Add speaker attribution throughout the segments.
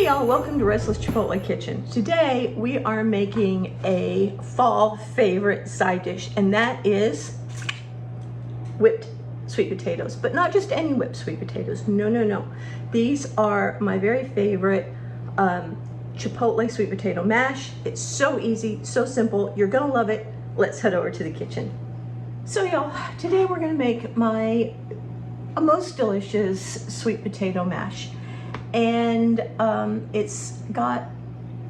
Speaker 1: Hey y'all, welcome to Restless Chipotle Kitchen. Today we are making a fall favorite side dish, and that is whipped sweet potatoes. But not just any whipped sweet potatoes, no. These are my very favorite Chipotle sweet potato mash. It's so easy, so simple, you're gonna love it. Let's head over to the kitchen. So y'all, today we're gonna make my most delicious sweet potato mash. And it's got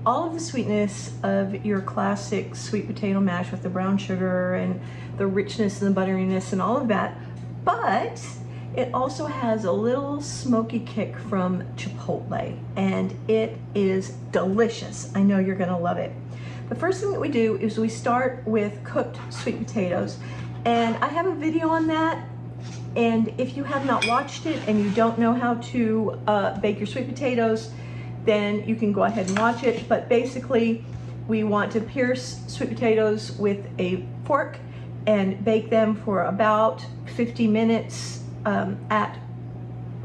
Speaker 1: all of the sweetness of your classic sweet potato mash with the brown sugar and the richness and the butteriness and all of that, but it also has a little smoky kick from Chipotle, and it is delicious. I know you're gonna love it. The first thing that we do is we start with cooked sweet potatoes, and I have a video on that. And if you have not watched it and you don't know how to bake your sweet potatoes, then you can go ahead and watch it. But basically, we want to pierce sweet potatoes with a fork and bake them for about 50 minutes at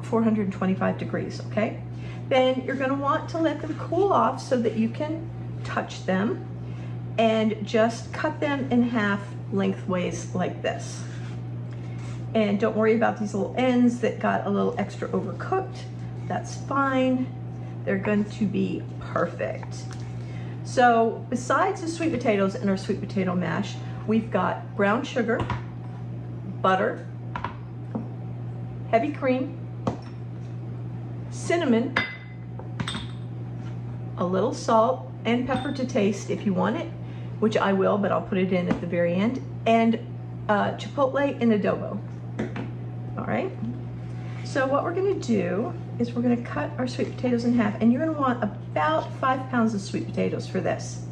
Speaker 1: 425 degrees, okay? Then you're gonna want to let them cool off so that you can touch them, and just cut them in half lengthways like this. And don't worry about these little ends that got a little extra overcooked. That's fine. They're going to be perfect. So besides the sweet potatoes and our sweet potato mash, we've got brown sugar, butter, heavy cream, cinnamon, a little salt and pepper to taste if you want it, which I will, but I'll put it in at the very end, and Chipotle and adobo. All right, so what we're gonna do is we're gonna cut our sweet potatoes in half, and you're gonna want about 5 pounds of sweet potatoes for this.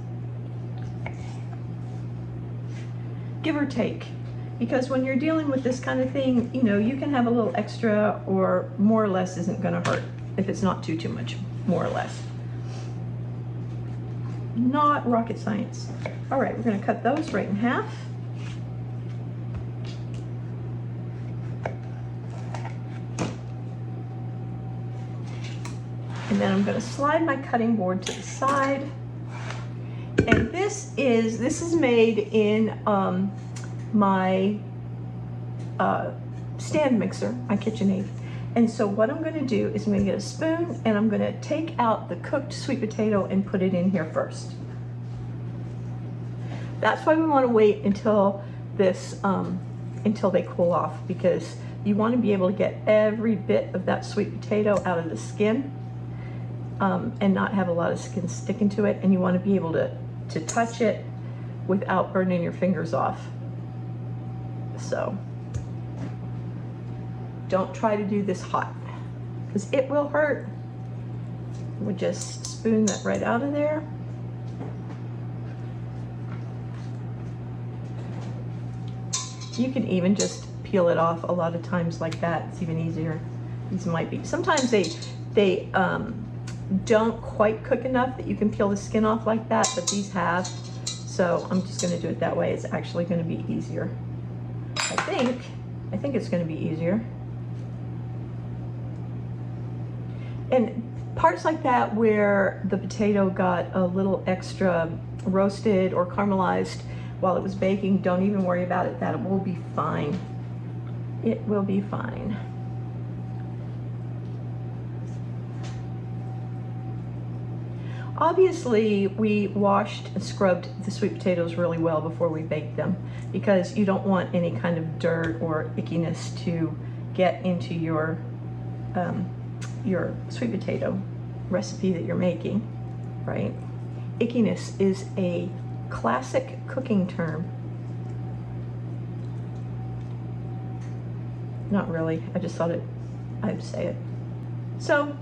Speaker 1: Give or take, because when you're dealing with this kind of thing, you know, you can have a little extra, or more or less isn't gonna hurt if it's not too much, more or less. Not rocket science. All right, we're gonna cut those right in half. And then I'm going to slide my cutting board to the side. And this is made in my stand mixer, my KitchenAid. And so what I'm going to do is I'm going to get a spoon, and I'm going to take out the cooked sweet potato and put it in here first. That's why we want to wait until this until they cool off, because you want to be able to get every bit of that sweet potato out of the skin. And not have a lot of skin sticking to it, and you want to be able to touch it without burning your fingers off. So don't try to do this hot, because it will hurt. We'll just spoon that right out of there. You can even just peel it off a lot of times like that. It's even easier. These might be, sometimes they don't quite cook enough that you can peel the skin off like that, but these have. So I'm just gonna do it that way. It's actually gonna be easier. I think it's gonna be easier. And parts like that where the potato got a little extra roasted or caramelized while it was baking, don't even worry about it. That will be fine. It will be fine. Obviously, we washed and scrubbed the sweet potatoes really well before we baked them, because you don't want any kind of dirt or ickiness to get into your sweet potato recipe that you're making, right? Ickiness is a classic cooking term. Not really, I just thought I'd say it. So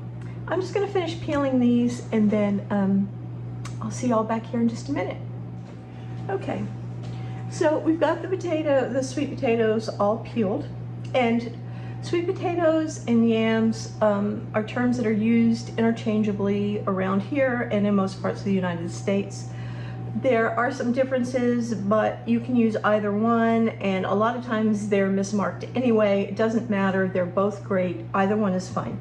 Speaker 1: I'm just gonna finish peeling these, and then I'll see y'all back here in just a minute. Okay, so we've got the sweet potatoes all peeled, and sweet potatoes and yams are terms that are used interchangeably around here and in most parts of the United States. There are some differences, but you can use either one, and a lot of times they're mismarked anyway. It doesn't matter, they're both great, either one is fine.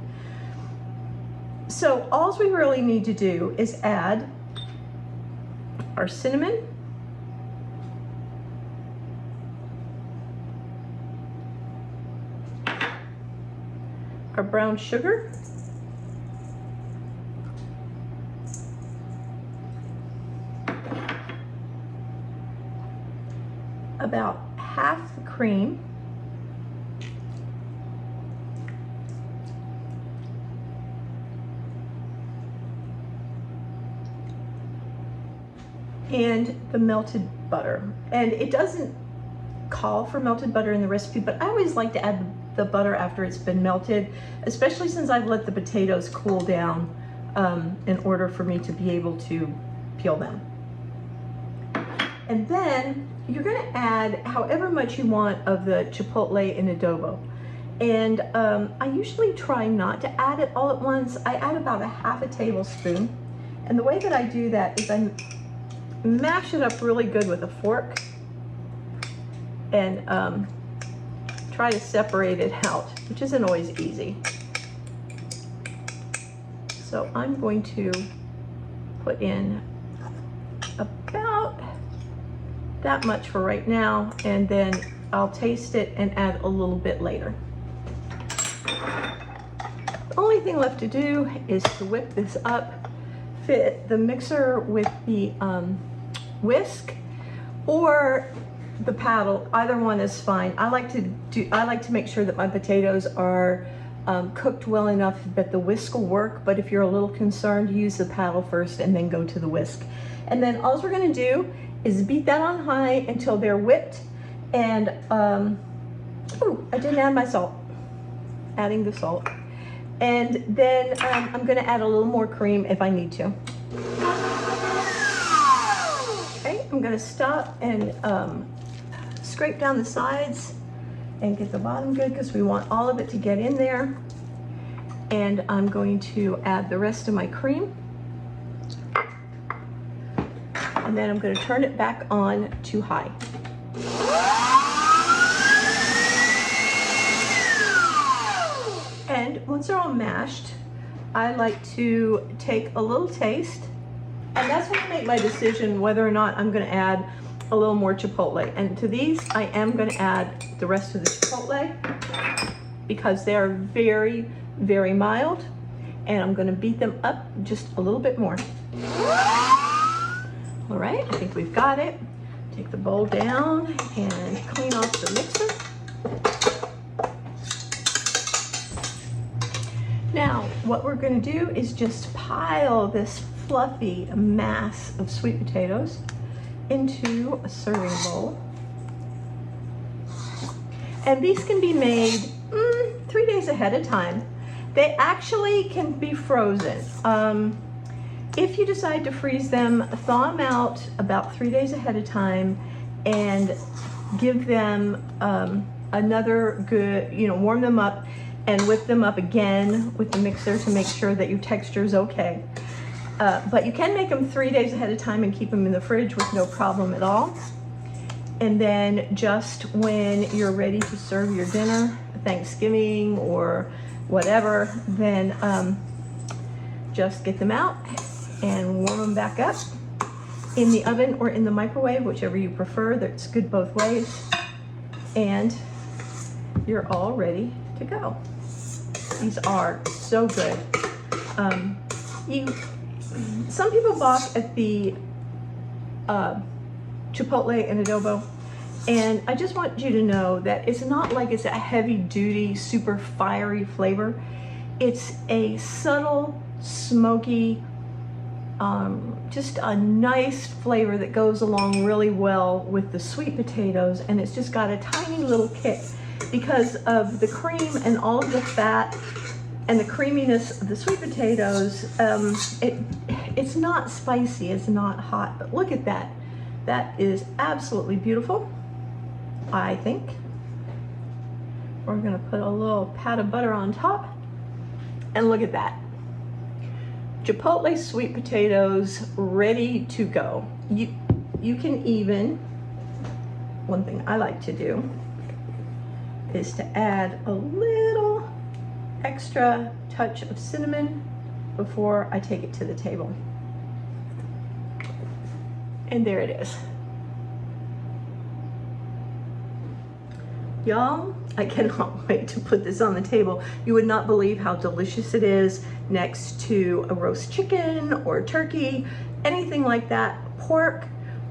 Speaker 1: So all we really need to do is add our cinnamon, our brown sugar, about half the cream, and the melted butter. And it doesn't call for melted butter in the recipe, but I always like to add the butter after it's been melted, especially since I've let the potatoes cool down in order for me to be able to peel them. And then you're gonna add however much you want of the chipotle and adobo. And I usually try not to add it all at once. I add about a half a tablespoon. And the way that I do that is I mash it up really good with a fork and try to separate it out, which isn't always easy. So I'm going to put in about that much for right now, and then I'll taste it and add a little bit later. The only thing left to do is to whip this up, fit the mixer with the whisk or the paddle. Either one is fine. I like to make sure that my potatoes are cooked well enough that the whisk will work, but if you're a little concerned, use the paddle first and then go to the whisk. And then all we're gonna do is beat that on high until they're whipped. And oh, I didn't add my salt. Adding the salt. And then I'm gonna add a little more cream if I need to. Okay, I'm gonna stop and scrape down the sides and get the bottom good because we want all of it to get in there. And I'm going to add the rest of my cream. And then I'm going to turn it back on to high. And once they're all mashed, I like to take a little taste. And that's when I make my decision whether or not I'm going to add a little more chipotle. And to these, I am going to add the rest of the chipotle because they are very, very mild. And I'm going to beat them up just a little bit more. All right, I think we've got it. Take the bowl down and clean off the mixer. Now, what we're going to do is just pile this fluffy mass of sweet potatoes into a serving bowl. And these can be made 3 days ahead of time. They actually can be frozen. If you decide to freeze them, thaw them out about 3 days ahead of time and give them another good, warm them up and whip them up again with the mixer to make sure that your texture is okay. But you can make them 3 days ahead of time and keep them in the fridge with no problem at all. And then just when you're ready to serve your dinner, Thanksgiving or whatever, then just get them out and warm them back up in the oven or in the microwave, whichever you prefer. That's good both ways. And you're all ready to go. These are so good. Some people balk at the chipotle and adobo, and I just want you to know that it's not like it's a heavy duty, super fiery flavor. It's a subtle, smoky, just a nice flavor that goes along really well with the sweet potatoes, and it's just got a tiny little kick because of the cream and all of the fat and the creaminess of the sweet potatoes. It's not spicy, it's not hot, but look at that. That is absolutely beautiful, I think. We're gonna put a little pat of butter on top, and look at that. Chipotle sweet potatoes ready to go. You can even, one thing I like to do is to add a little extra touch of cinnamon before I take it to the table. And there it is. Y'all, I cannot wait to put this on the table. You would not believe how delicious it is next to a roast chicken or turkey, anything like that, pork.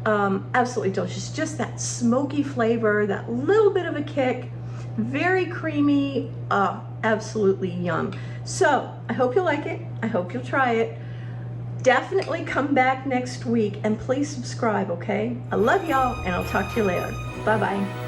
Speaker 1: Absolutely delicious. Just that smoky flavor, that little bit of a kick, very creamy, absolutely yum. So I hope you like it. I hope you'll try it. Definitely come back next week and please subscribe, okay? I love y'all and I'll talk to you later. Bye-bye.